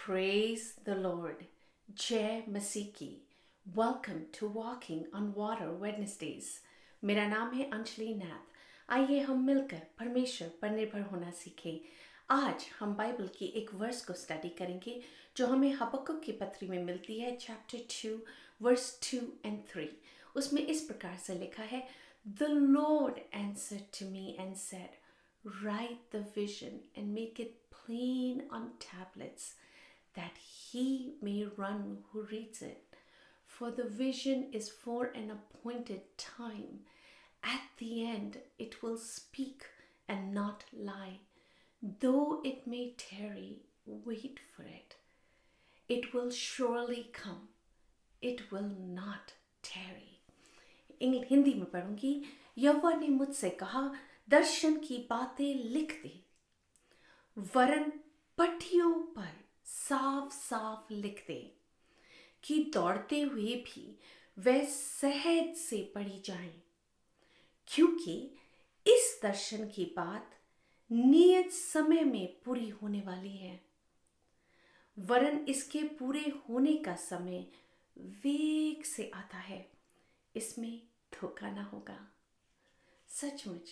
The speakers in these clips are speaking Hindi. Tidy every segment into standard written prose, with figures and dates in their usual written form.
Praise the Lord. जय मसीह की. Welcome to Walking on Water Wednesdays. मेरा नाम है अंजलि नाथ. आइए हम मिलकर परमेश्वर पर निर्भर होना सीखें. आज हम बाइबल की एक वर्स को स्टडी करेंगे जो हमें हबक्कुक की पत्री में मिलती है, चैप्टर 2 वर्स 2 and 3. उसमें इस प्रकार से लिखा है, The Lord answered to me and said, Write the vision and make it plain on tablets, that he may run who reads it. For the vision is for an appointed time. At the end it will speak and not lie. Though it may tarry, wait for it. It will surely come. It will not tarry. Hindi में पढ़ूंगी. यहोवा ने मुझसे कहा, दर्शन की बातें लिख दे, वरन पट्टियों पर साफ साफ लिख दे, कि दौड़ते हुए भी वह सहज से पढ़ी जाए. क्योंकि इस दर्शन की बात नियत समय में पूरी होने वाली है, वरन इसके पूरे होने का समय वेग से आता है. इसमें धोखा ना होगा. सचमुच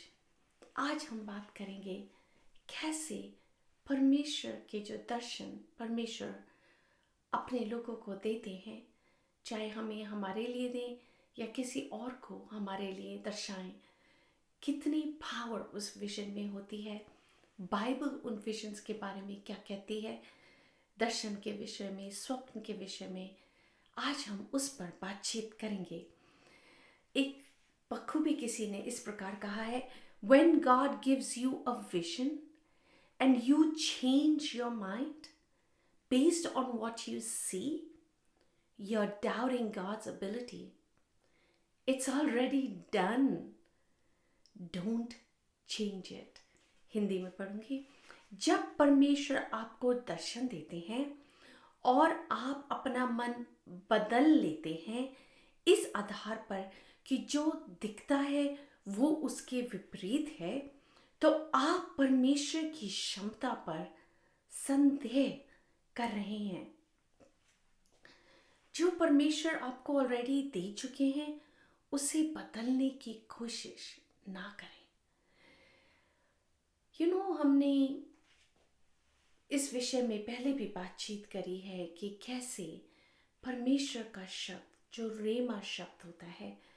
आज हम बात करेंगे कैसे परमेश्वर के जो दर्शन परमेश्वर अपने लोगों को देते हैं, चाहे हमें हमारे लिए दें या किसी और को हमारे लिए दर्शाएं, कितनी पावर उस विजन में होती है. बाइबल उन विजन्स के बारे में क्या कहती है, दर्शन के विषय में, स्वप्न के विषय में, आज हम उस पर बातचीत करेंगे. एक बखूबी किसी ने इस प्रकार कहा है, When God gives you a vision and you change your mind based on what you see, you're doubting God's ability. It's already done. Don't change it. Hindi में पढ़ूंगी. जब परमेश्वर आपको दर्शन देते हैं और आप अपना मन बदल लेते हैं इस आधार पर कि जो दिखता है वो उसके विपरीत है, तो आप परमेश्वर की क्षमता पर संदेह कर रहे हैं. जो परमेश्वर आपको ऑलरेडी दे चुके हैं उसे बदलने की कोशिश ना करें. हमने इस विषय में पहले भी बातचीत करी है कि कैसे परमेश्वर का शब्द, जो रेमा शब्द होता है,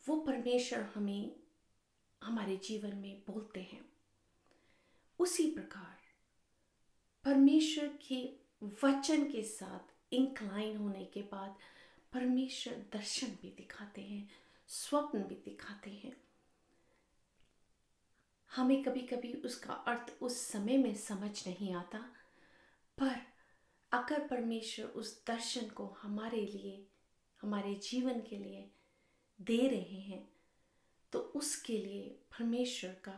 वो परमेश्वर हमें हमारे जीवन में बोलते हैं. उसी प्रकार परमेश्वर के वचन के साथ इंक्लाइन होने के बाद परमेश्वर दर्शन भी दिखाते हैं, स्वप्न भी दिखाते हैं. हमें कभी कभी उसका अर्थ उस समय में समझ नहीं आता, पर अगर परमेश्वर उस दर्शन को हमारे लिए, हमारे जीवन के लिए दे रहे हैं, तो उसके लिए परमेश्वर का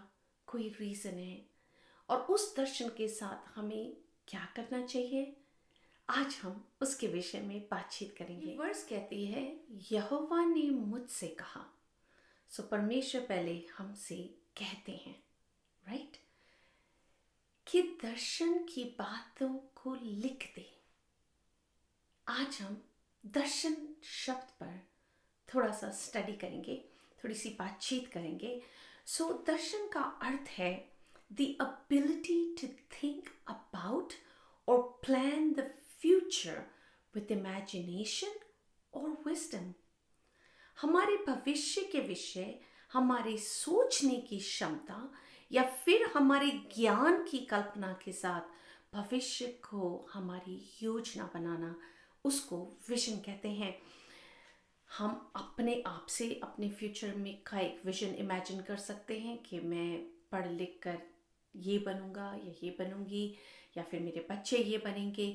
कोई रीज़न है. और उस दर्शन के साथ हमें क्या करना चाहिए, आज हम उसके विषय में बातचीत करेंगे. वर्स कहती है, यहोवा ने मुझसे कहा. सो परमेश्वर पहले हमसे कहते हैं, राइट, कि दर्शन की बातों को लिख दे. आज हम दर्शन शब्द पर थोड़ा सा स्टडी करेंगे, थोड़ी सी बातचीत करेंगे. सो दर्शन का अर्थ है the ability to think about or plan the future with imagination or wisdom. हमारे भविष्य के विषय, हमारे सोचने की क्षमता या फिर हमारे ज्ञान की कल्पना के साथ भविष्य को हमारी योजना बनाना, उसको विजन कहते हैं. हम अपने आप से अपने फ्यूचर में का एक विजन इमेजिन कर सकते हैं कि मैं पढ़ लिख कर ये बनूंगा या ये बनूंगी, या फिर मेरे बच्चे ये बनेंगे,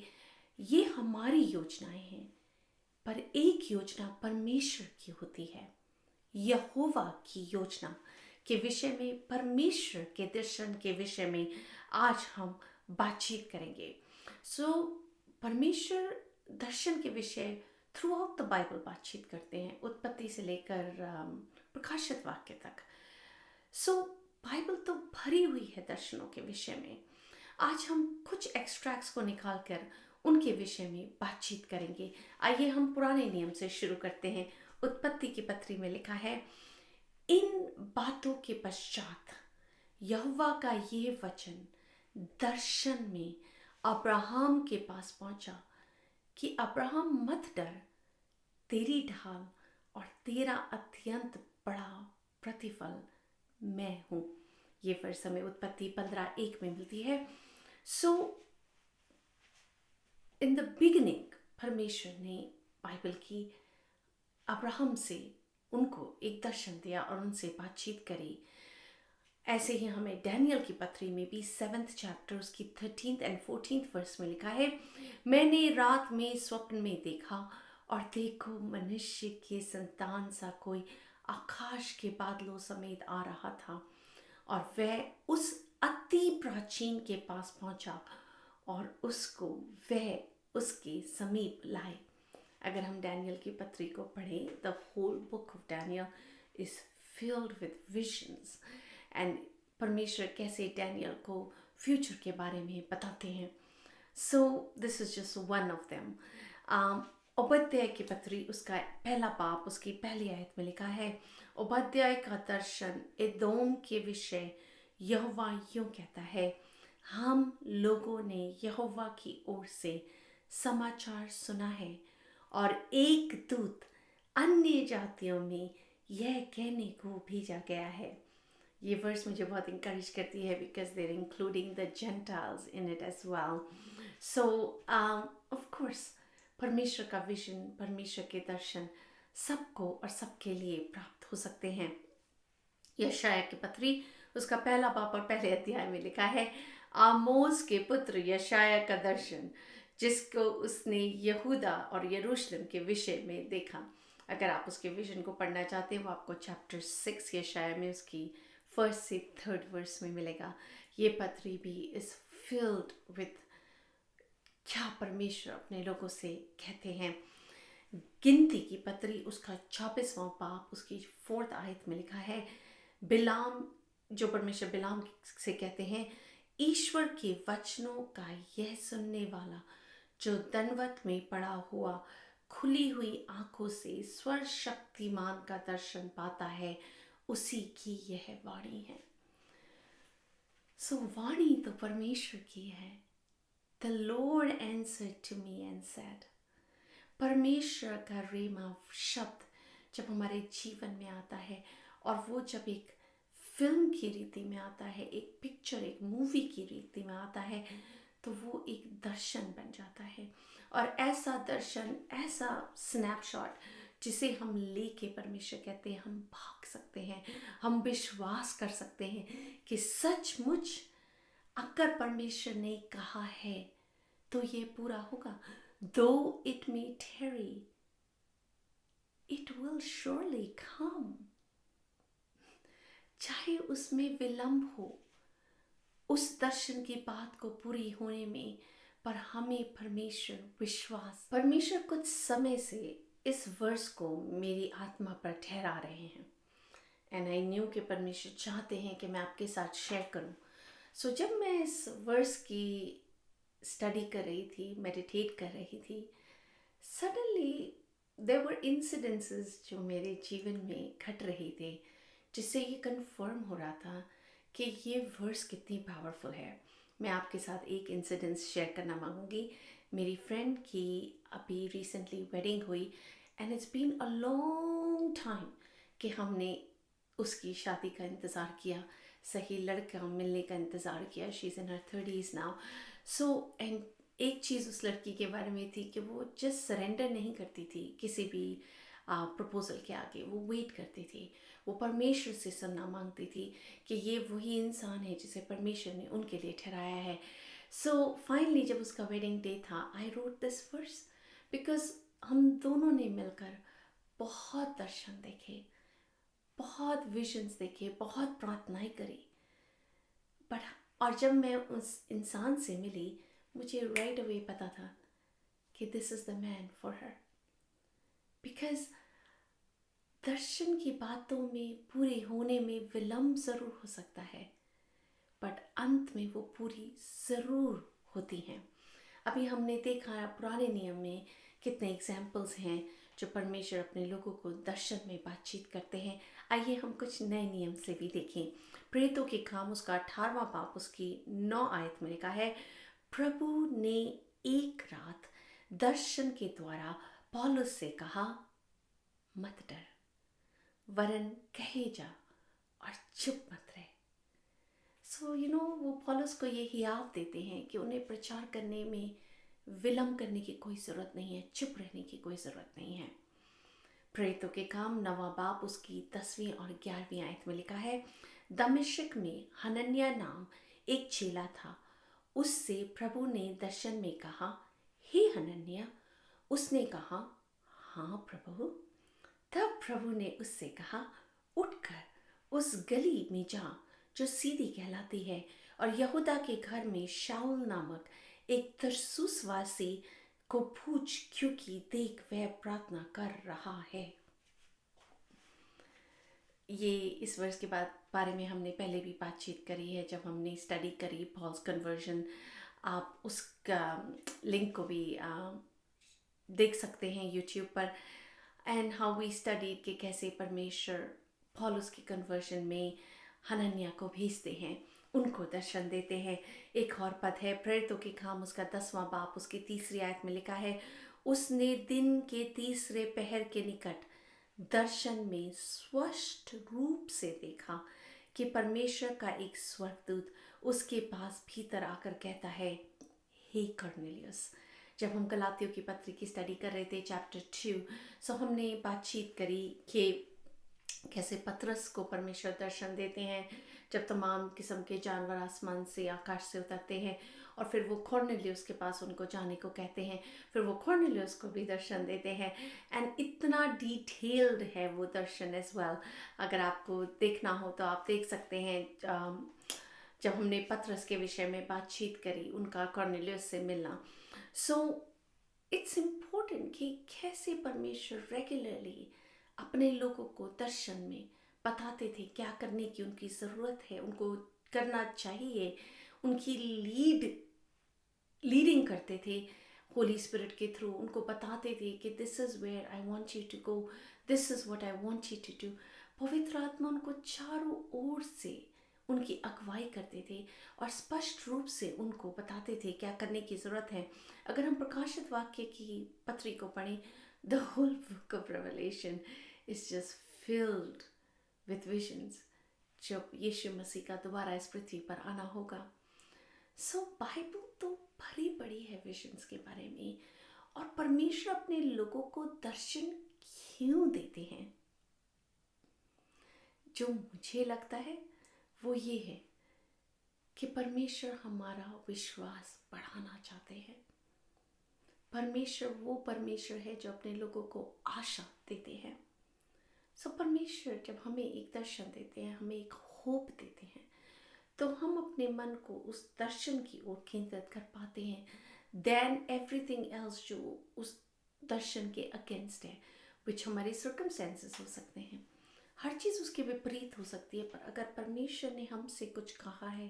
ये हमारी योजनाएं हैं, पर एक योजना परमेश्वर की होती है। यहोवा की योजना के विषय में, परमेश्वर के दर्शन के विषय में आज हम बातचीत करेंगे। परमेश्वर दर्शन के विषय थ्रू आउट द बाइबल बातचीत करते हैं, उत्पत्ति से लेकर प्रकाशित वाक्य तक। बाइबल तो भरी हुई है दर्शनों के विषय में। आज हम कुछ एक्सट्रैक्ट्स को निकाल कर उनके विषय में बातचीत करेंगे। आइए हम पुराने नियम से शुरू करते हैं। उत्पत्ति की पत्री में लिखा है, इन बातों के पश्चात यहोवा का ये वचन दर्शन में अब्राहम के पास पहुंचा कि अब्राहम मत डर, तेरी ढाल और तेरा अत्यंत बड़ा प्रतिफल मैं हूं। ये वर्ष हमें उत्पत्ति 15:1 में मिलती है। इन द बिगिनिंग परमेश्वर ने बाइबल की अब्राहम से उनको एक दर्शन दिया और उनसे बातचीत करी। ऐसे ही हमें डैनियल की पत्री में भी 7th चैप्टर उसकी 13th and 14th वर्स में लिखा है, मैंने रात में स्वप्न में देखा और देखो मनुष्य के संतान सा कोई आकाश के बादलों समेत आ रहा था और वह उस अति प्राचीन के पास पहुंचा और उसको वह उसके समीप लाए। अगर हम डैनियल की पत्री को पढ़ें, the whole book of Daniel is filled with visions and परमेश्वर कैसे डैनियल को फ्यूचर के बारे में बताते हैं। This is just one of them. Obadiah की पत्री उसका पहला बाप उसकी पहली आयत में लिखा है, ओबद्याह का दर्शन एदोम के विषय यहोवा यूं कहता है, हम लोगों ने यहोवा की ओर से समाचार सुना है और एक दूत अन्य जातियों में यह कहने को भेजा गया है। ये वर्स मुझे बहुत इंकरेज करती है because they're including the Gentiles in it as well. Of course परमेश्वर का विजन, परमेश्वर के दर्शन सबको और सबके लिए प्राप्त हो सकते हैं। यशायाह की पत्री उसका पहला बाप और पहले अध्याय में लिखा है, आमोस के पुत्र यशायाह का दर्शन जिसको उसने यहूदा और यरूशलेम के विषय में देखा। अगर आप उसके विजन को पढ़ना चाहते हैं, वो आपको चैप्टर 6 यशायाह में उसकी 1st से 3rd वर्स में मिलेगा। ये पत्री भी इज फिल्ड विद क्या परमेश्वर अपने लोगों से कहते हैं। गिनती की पत्री उसका 26वां बाप उसकी 4th आयत में लिखा है, बिलाम, जो परमेश्वर बिलाम से कहते हैं, ईश्वर के वचनों का यह सुनने वाला जो दंडवत में पड़ा हुआ खुली हुई आंखों से स्वर शक्तिमान का दर्शन पाता है, उसी की यह वाणी है। वाणी तो परमेश्वर की है। The Lord answered to me and said, परमेश्वर का रेमा शब्द जब हमारे जीवन में आता है और वो जब एक फिल्म की रीति में आता है, एक पिक्चर, एक मूवी की रीति में आता है, तो वो एक दर्शन बन जाता है। और ऐसा दर्शन, ऐसा स्नैपशॉट जिसे हम लेके परमेश्वर कहते हैं हम भाग सकते हैं, हम विश्वास कर सकते हैं कि सचमुच अगर परमेश्वर ने कहा है तो ये पूरा होगा। Though it may tarry, it will surely come. चाहे उसमें विलंब हो उस दर्शन की बात को पूरी होने में, पर हमें परमेश्वर विश्वास, परमेश्वर कुछ समय से इस वर्ष को मेरी आत्मा पर ठहरा रहे हैं एंड आई न्यू कि परमेश्वर चाहते हैं कि मैं आपके साथ शेयर करूं। जब मैं इस वर्ष की स्टडी कर रही थी, मेडिटेट कर रही थी, सडनली देयर वर इंसिडेंसेस जो मेरे जीवन में घट रहे थे, जिससे ये कंफर्म हो रहा था कि ये वर्स कितनी पावरफुल है। मैं आपके साथ एक इंसिडेंस शेयर करना मांगूंगी। मेरी फ्रेंड की अभी रिसेंटली वेडिंग हुई and it's been a long time कि हमने उसकी शादी का इंतज़ार किया, सही लड़का मिलने का इंतज़ार किया। She is in her 30s now. And एक चीज़ उस लड़की के बारे में थी कि वो जस्ट सरेंडर नहीं करती थी किसी भी प्रपोजल के आगे, वो वेट करती थी, वो परमेश्वर से सुनना मांगती थी कि ये वही इंसान है जिसे परमेश्वर ने उनके लिए ठहराया है। सो फाइनली जब उसका वेडिंग डे था, I wrote this verse because हम दोनों ने मिलकर बहुत दर्शन देखे, बहुत विजन्स देखे, बहुत प्रार्थनाएं करी। बट और जब मैं उस इंसान से मिली, मुझे राइट अवे पता था कि this is the man for her. Because दर्शन की बातों में पूरी होने में विलंब जरूर हो सकता है, बट अंत में वो पूरी जरूर होती हैं। अभी हमने देखा पुराने नियम में कितने एग्जाम्पल्स हैं जो परमेश्वर अपने लोगों को दर्शन में बातचीत करते हैं। आइए हम कुछ नए नियम से भी देखें। प्रेरितों के काम उसका 18वां पाप उसकी 9 आयत में लिखा है, प्रभु ने एक रात दर्शन के द्वारा पौलुस से कहा, मत डर, वरन कहे जा और चुप मत रहे। सो वो पौलुस को ये हियाव देते हैं कि उन्हें प्रचार करने में विलंब करने की कोई ज़रूरत नहीं है, चुप रहने की कोई ज़रूरत नहीं है। प्रेरितों के काम 9वां बाब उसकी 10वीं और 11वीं आयत में लिखा है, दमिश्क में हनन्याह नाम एक चेला था। उससे प्रभु ने दर्शन में कहा, हे हनन्याह। उसने कहा, हाँ प्रभु। तब प्रभु ने उससे कहा, उठकर उस गली में जा जो सीधी कहलाती है, और यहूदा के घर में शाऊल नामक एक तरसुसवासी को पूछ, क्योंकि देख वह प्रार्थना कर रहा है। ये इस वर्ष के बारे में हमने पहले भी बातचीत करी है जब हमने स्टडी करी पॉल्स कन्वर्जन। आप उसका लिंक को भी देख सकते हैं यूट्यूब पर। एंड हाउ वी स्टडीड कि कैसे परमेश्वर पॉलुस की कन्वर्जन में हनन्याह को भेजते हैं, उनको दर्शन देते हैं। एक और पद है प्रेरितों के काम उसका 10वां बाब उसकी 3री आयत में लिखा है, उसने दिन के 3रे पहर के निकट दर्शन में स्पष्ट रूप से देखा कि परमेश्वर का एक स्वर्गदूत उसके पास भीतर आकर कहता है, हे कर्नेलियस। जब हम गलातियों की पत्री की स्टडी कर रहे थे चैप्टर 2, सो हमने बातचीत करी कि कैसे पतरस को परमेश्वर दर्शन देते हैं जब तमाम किस्म के जानवर आसमान से, आकाश से उतरते हैं, और फिर वो कॉर्नेलियस के पास उनको जाने को कहते हैं। फिर वो कॉर्नेलियस को भी दर्शन देते हैं। एंड इतना डिटेल्ड है वो दर्शन एज वेल। अगर आपको देखना हो तो आप देख सकते हैं। जब हमने पतरस के विषय में बातचीत करी, उनका कॉर्नेलियस से मिलना। सो इट्स इम्पोर्टेंट कि कैसे परमेश्वर रेगुलरली अपने लोगों को दर्शन में बताते थे क्या करने की उनकी ज़रूरत है, उनको करना चाहिए, उनकी लीडिंग करते थे होली स्पिरिट के थ्रू। उनको बताते थे कि this is where I want you to go, this is what I want you to do. पवित्र आत्मा उनको चारों ओर से उनकी अगुवाई करते थे और स्पष्ट रूप से उनको बताते थे क्या करने की ज़रूरत है। अगर हम प्रकाशित वाक्य की पत्री को पढ़ें, the whole book of Revelation is just filled with visions जब यीशु मसीह का दोबारा इस पृथ्वी पर आना होगा। सो बाइबल तो भरी पड़ी है विजन्स के बारे में। और परमेश्वर अपने लोगों को दर्शन क्यों देते हैं? जो मुझे लगता है वो ये है कि परमेश्वर हमारा विश्वास बढ़ाना चाहते हैं। परमेश्वर वो परमेश्वर है जो अपने लोगों को आशा देते हैं। सो परमेश्वर जब हमें एक दर्शन देते हैं, हमें एक होप देते हैं, तो हम अपने मन को उस दर्शन की ओर केंद्रित कर पाते हैं देन एवरीथिंग एल्स जो उस दर्शन के अगेंस्ट है, विच हमारे सर्कमस्टेंसेस हो सकते हैं। हर चीज़ उसके विपरीत हो सकती है, पर अगर परमेश्वर ने हमसे कुछ कहा है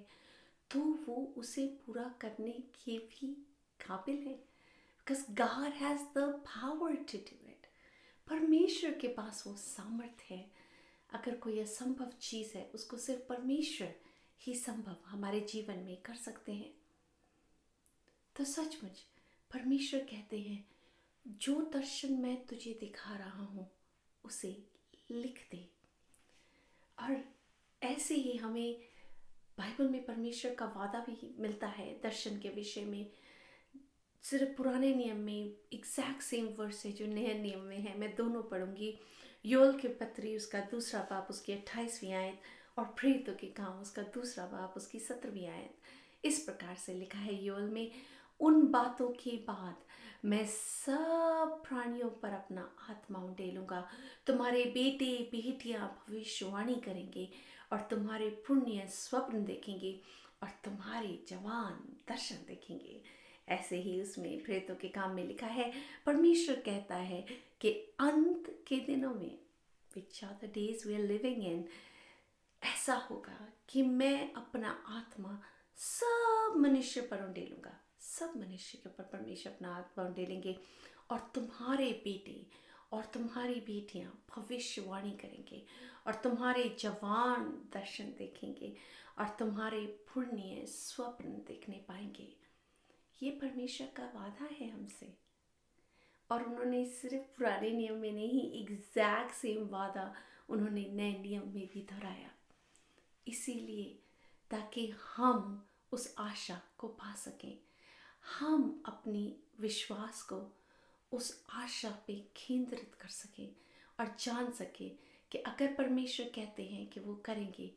तो वो उसे पूरा करने के भी काबिल है, because God has the power to do it. परमेश्वर के पास वो सामर्थ्य है। अगर कोई असंभव चीज़ है, उसको सिर्फ परमेश्वर ही संभव हमारे जीवन में कर सकते हैं। तो सचमुच परमेश्वर कहते हैं, जो दर्शन मैं तुझे दिखा रहा हूँ उसे लिख दे। और ऐसे ही हमें बाइबल में परमेश्वर का वादा भी मिलता है दर्शन के विषय में। सिर्फ पुराने नियम में एग्जैक्ट सेम वर्स है जो नए नियम में है। मैं दोनों पढ़ूंगी। योएल की पत्री उसका 2रा बाब उसकी 28वीं आयत और प्रेरितों के काम उसका 2रा बाब उसकी 17वीं आयत। इस प्रकार से लिखा है योएल में, उन बातों के बाद मैं सब प्राणियों पर अपना आत्मा उंडेलूंगा। तुम्हारे बेटे बेटियां भविष्यवाणी करेंगे और तुम्हारे पुण्य स्वप्न देखेंगे और तुम्हारे जवान दर्शन देखेंगे। ऐसे ही उसमें प्रेतों के काम में लिखा है, परमेश्वर कहता है कि अंत के दिनों में, which are the days we are living in, ऐसा होगा कि मैं अपना आत्मा सब मनुष्य पर उंडेलूंगा। सब मनुष्य के ऊपर परमेश्वर अपना आत्मा उंडेलेंगे और तुम्हारे बेटे और तुम्हारी बेटियां भविष्यवाणी करेंगे और तुम्हारे जवान दर्शन देखेंगे और तुम्हारे पुण्य स्वप्न देखने पाएंगे। ये परमेश्वर का वादा है हमसे। और उन्होंने सिर्फ पुराने नियम में नहीं, एग्जैक्ट सेम वादा उन्होंने नए नियम में भी दोहराया, इसीलिए ताकि हम उस आशा को पा सकें, हम अपनी विश्वास को उस आशा पे केंद्रित कर सकें और जान सकें कि अगर परमेश्वर कहते हैं कि वो करेंगे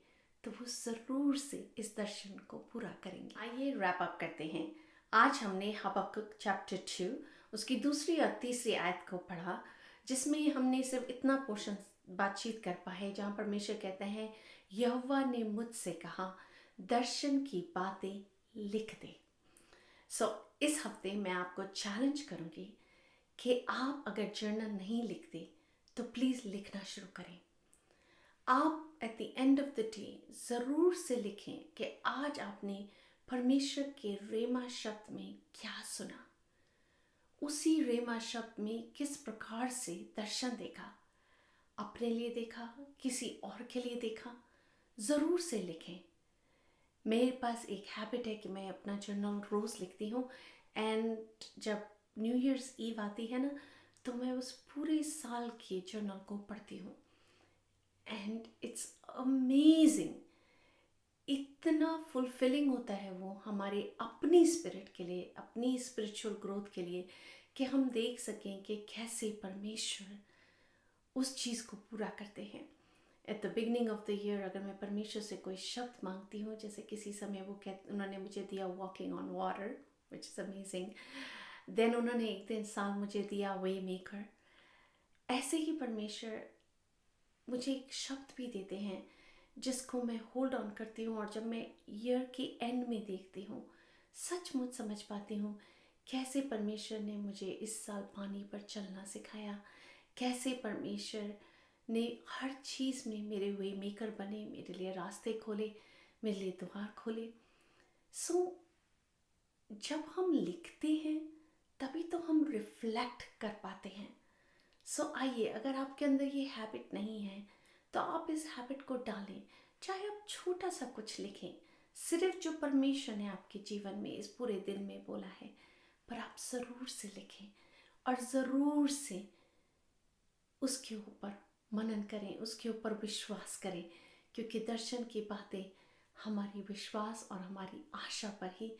तो वो ज़रूर से इस दर्शन को पूरा करेंगे। आइए रैप अप करते हैं। आज हमने हबक्कुक चैप्टर 2 उसकी दूसरी और तीसरी आयत को पढ़ा, जिसमें हमने सिर्फ इतना पोर्शन बातचीत कर पाए जहाँ परमेश्वर कहते हैं, यहोवा ने मुझसे कहा दर्शन की बातें लिख दे। इस हफ्ते मैं आपको चैलेंज करूँगी कि आप अगर जर्नल नहीं लिखते तो प्लीज़ लिखना शुरू करें। आप at the end of the day ज़रूर से लिखें कि आज आपने परमेश्वर के रेमा शब्द में क्या सुना, उसी रेमा शब्द में किस प्रकार से दर्शन देखा, अपने लिए देखा, किसी और के लिए देखा, ज़रूर से लिखें। मेरे पास एक हैबिट है कि मैं अपना जर्नल रोज़ लिखती हूँ एंड जब न्यू ईयर्स ईव आती है ना, तो मैं उस पूरे साल के जर्नल को पढ़ती हूँ एंड इट्स अमेजिंग। इतना फुलफिलिंग होता है वो हमारे अपनी स्पिरिट के लिए, अपनी स्पिरिचुअल ग्रोथ के लिए, कि हम देख सकें कि कैसे परमेश्वर उस चीज़ को पूरा करते हैं। At the beginning of the year अगर मैं परमेश्वर से कोई शब्द मांगती हूँ, जैसे किसी समय उन्होंने मुझे दिया walking on water, which is amazing. Then उन्होंने एक दिन साल मुझे दिया वे मेकर। ऐसे ही परमेश्वर मुझे एक शब्द भी देते हैं जिसको मैं होल्ड ऑन करती हूँ, और जब मैं ईयर के एंड में देखती हूँ सचमुच समझ पाती हूँ कैसे परमेश्वर ने मुझे इस साल पानी पर चलना सिखाया, कैसे परमेश्वर ने हर चीज़ में मेरे वे मेकर बने, मेरे लिए रास्ते खोले, मेरे लिए द्वार खोले। जब हम लिखते हैं तभी तो हम रिफ्लेक्ट कर पाते हैं। आइए, अगर आपके अंदर ये हैबिट नहीं है तो आप इस हैबिट को डालें। चाहे आप छोटा सा कुछ लिखें, सिर्फ जो परमेश्वर ने आपके जीवन में इस पूरे दिन में बोला है, पर आप ज़रूर से लिखें और ज़रूर से उसके ऊपर मनन करें, उसके ऊपर विश्वास करें, क्योंकि दर्शन की बातें हमारी विश्वास और हमारी आशा पर ही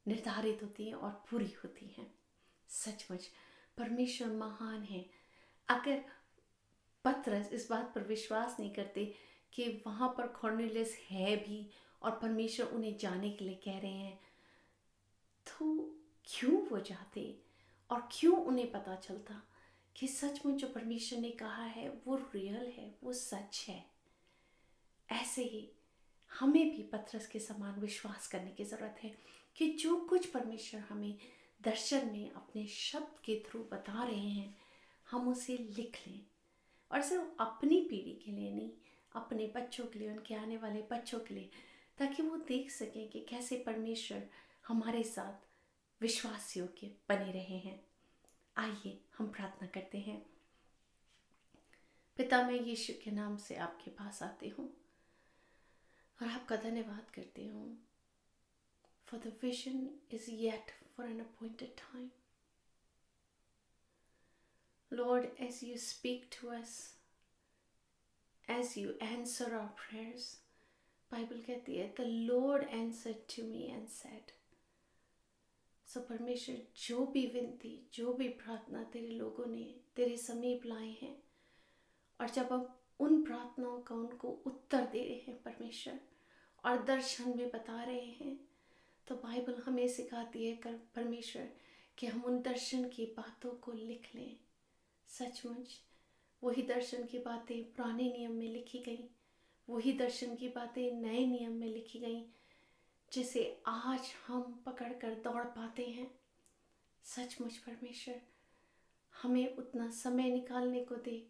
निर्धारित होती हैं और पूरी होती हैं। सचमुच परमेश्वर महान है। अगर पतरस इस बात पर विश्वास नहीं करते कि वहाँ पर कॉर्नेलियस है भी और परमेश्वर उन्हें जाने के लिए कह रहे हैं, तो क्यों वो जाते और क्यों उन्हें पता चलता कि सचमुच जो परमेश्वर ने कहा है वो रियल है, वो सच है। ऐसे ही हमें भी पतरस के समान विश्वास करने की ज़रूरत है कि जो कुछ परमेश्वर हमें दर्शन में अपने शब्द के थ्रू बता रहे हैं, हम उसे लिख लें, और सिर्फ अपनी पीढ़ी के लिए नहीं, अपने बच्चों के लिए, उनके आने वाले बच्चों के लिए, ताकि वो देख सकें कि कैसे परमेश्वर हमारे साथ विश्वास योग्य बने रहे हैं। आइए हम प्रार्थना करते हैं। पिता, मैं यीशु के नाम से आपके पास आती हूँ और आपका धन्यवाद करती हूँ, for the vision is yet for an appointed time. Lord, as you speak to us, as you answer our prayers, Bible कहती है the Lord answered to me and said. परमेश्वर, जो भी विनती, जो भी प्रार्थना तेरे लोगों ने तेरे समीप लाए हैं, और जब अब उन प्रार्थनाओं का उनको उत्तर दे रहे हैं परमेश्वर और दर्शन में बता रहे हैं, तो बाइबल हमें सिखाती है कर परमेश्वर कि हम उन दर्शन की बातों को लिख लें। सचमुच वही दर्शन की बातें पुराने नियम में लिखी गई, वही दर्शन की बातें नए नियम में लिखी गई, जिसे आज हम पकड़कर दौड़ पाते हैं। सचमुच परमेश्वर हमें उतना समय निकालने को दे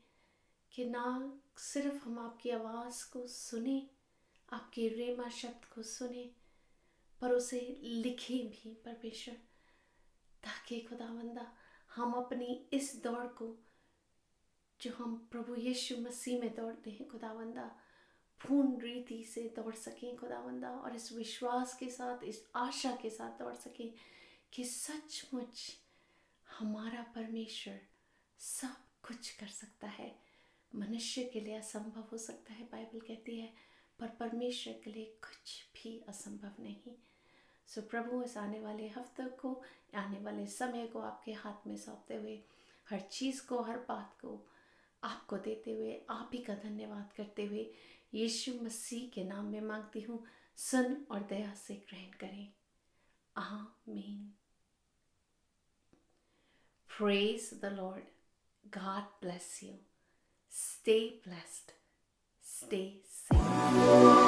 कि ना सिर्फ हम आपकी आवाज़ को सुने, आपके रेमा शब्द को सुने, पर उसे लिखे भी परमेश्वर, ताकि खुदावंदा हम अपनी इस दौड़ को जो हम प्रभु यीशु मसीह में दौड़ते हैं खुदावंदा, पूर्ण रीति से दौड़ सकें खुदावंदा, और इस विश्वास के साथ, इस आशा के साथ दौड़ सकें कि सचमुच हमारा परमेश्वर सब कुछ कर सकता है। मनुष्य के लिए असंभव हो सकता है बाइबल कहती है, पर परमेश्वर के लिए कुछ भी असंभव नहीं। सो प्रभु इस आने वाले हफ्ते को, आने वाले समय को आपके हाथ में सौंपते हुए, हर चीज़ को, हर बात को आपको देते हुए, आप ही का धन्यवाद करते हुए यीशु मसीह के नाम में मांगती हूँ, सुन और दया से ग्रहण करें। आमीन। Praise the Lord. God bless you. Stay blessed. Stay safe.